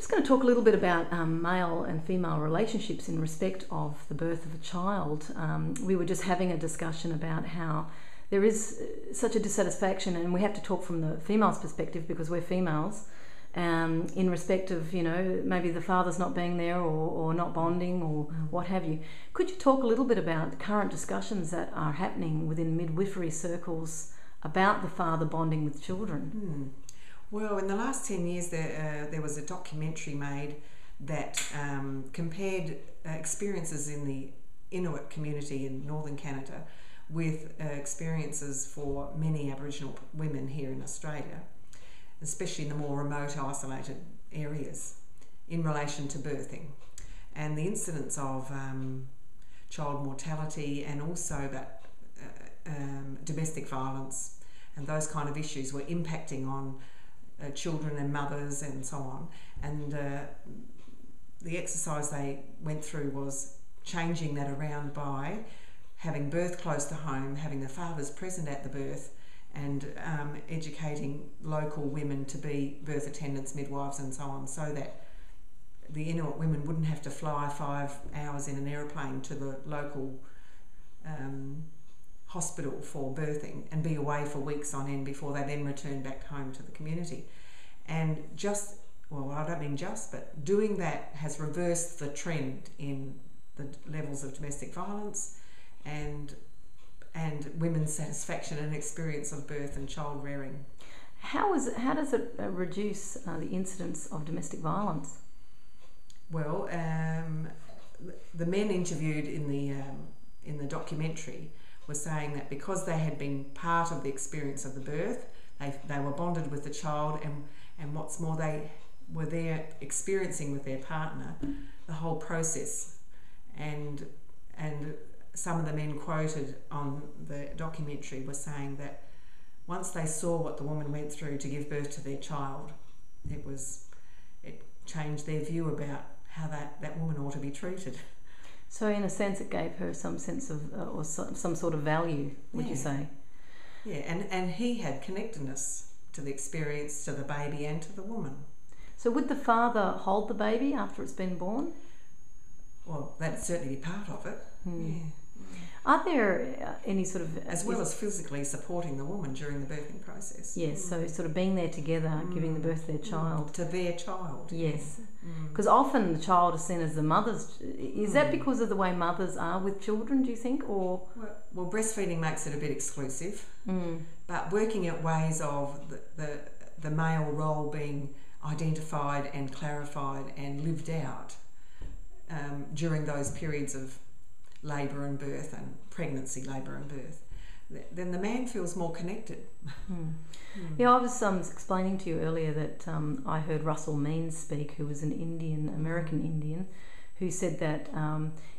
just going to talk a little bit about male and female relationships in respect of the birth of a child. We were just having a discussion about how there is such a dissatisfaction, and we have to talk from the female's perspective because we're females, in respect of, maybe the father's not being there or not bonding or what have you. Could you talk a little bit about current discussions that are happening within midwifery circles about the father bonding with children? Well, in the last 10 years there was a documentary made that compared experiences in the Inuit community in northern Canada with experiences for many Aboriginal women here in Australia, especially in the more remote, isolated areas, in relation to birthing. And the incidence of child mortality and also that domestic violence and those kind of issues were impacting on children and mothers and so on. And the exercise they went through was changing that around by having birth close to home, having the fathers present at the birth, and educating local women to be birth attendants, midwives and so on, so that the Inuit women wouldn't have to fly 5 hours in an aeroplane to the local hospital for birthing and be away for weeks on end before they then return back home to the community. And I don't mean but doing that has reversed the trend in the levels of domestic violence and women's satisfaction and experience of birth and child rearing. How does it reduce the incidence of domestic violence? Well, the men interviewed in the documentary were saying that because they had been part of the experience of the birth, they were bonded with the child, and what's more, they were there experiencing with their partner the whole process. And some of the men quoted on the documentary were saying that once they saw what the woman went through to give birth to their child, it changed their view about how that woman ought to be treated. So in a sense it gave her some sense of, or some sort of value, would you say? Yeah, and he had connectedness to the experience, to the baby and to the woman. So would the father hold the baby after it's been born? Well, that'd certainly be part of it. Yeah. Are there any sort of... As well as physically supporting the woman during the birthing process. Yes, so sort of being there together, giving the birth to their child. To their child. Yes. Because often the child is seen as the mother's... Is that because of the way mothers are with children, do you think? Or Well, breastfeeding makes it a bit exclusive. But working out ways of the male role being identified and clarified and lived out during those periods of labour and birth and pregnancy, labour and birth, then the man feels more connected. Yeah, I was explaining to you earlier that I heard Russell Means speak, who was an American Indian, who said that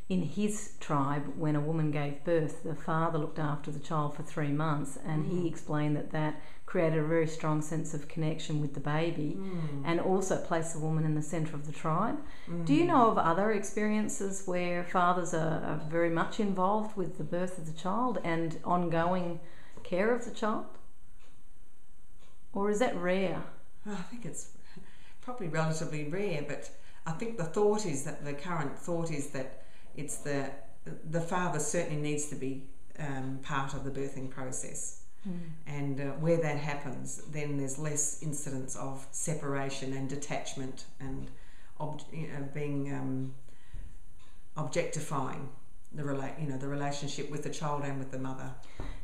in his tribe, when a woman gave birth, the father looked after the child for 3 months, and he explained that created a very strong sense of connection with the baby and also placed the woman in the centre of the tribe. Do you know of other experiences where fathers are very much involved with the birth of the child and ongoing care of the child? Or is that rare? I think it's probably relatively rare, but I think the current thought is that it's the father certainly needs to be part of the birthing process. And where that happens, then there's less incidence of separation and detachment and being objectifying the relationship with the child and with the mother.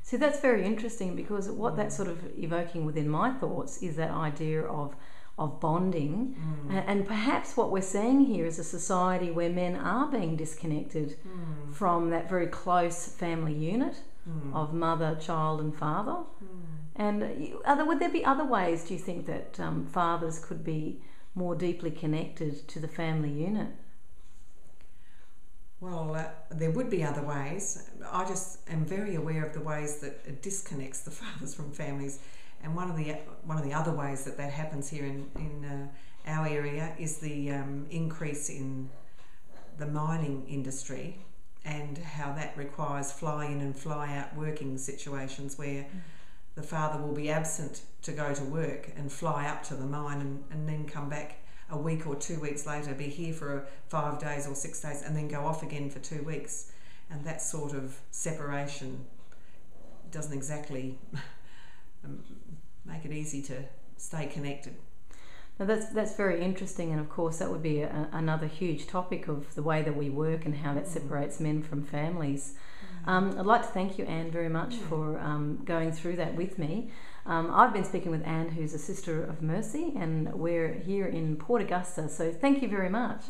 See, that's very interesting, because what that's sort of evoking within my thoughts is that idea of bonding, and perhaps what we're seeing here is a society where men are being disconnected from that very close family unit of mother, child and father. And would there be other ways, do you think, that fathers could be more deeply connected to the family unit? Well, there would be other ways. I just am very aware of the ways that it disconnects the fathers from families. And one of the other ways that happens here in our area is the increase in the mining industry, and how that requires fly-in and fly-out working situations where the father will be absent to go to work and fly up to the mine and then come back a week or 2 weeks later be here for 5 days or 6 days and then go off again for 2 weeks. And that sort of separation doesn't exactly make it easy to stay connected. Now that's very interesting, and of course that would be another huge topic of the way that we work and how that separates men from families. I'd like to thank you, Anne, very much for going through that with me. I've been speaking with Anne, who's a Sister of Mercy, and we're here in Port Augusta, so thank you very much.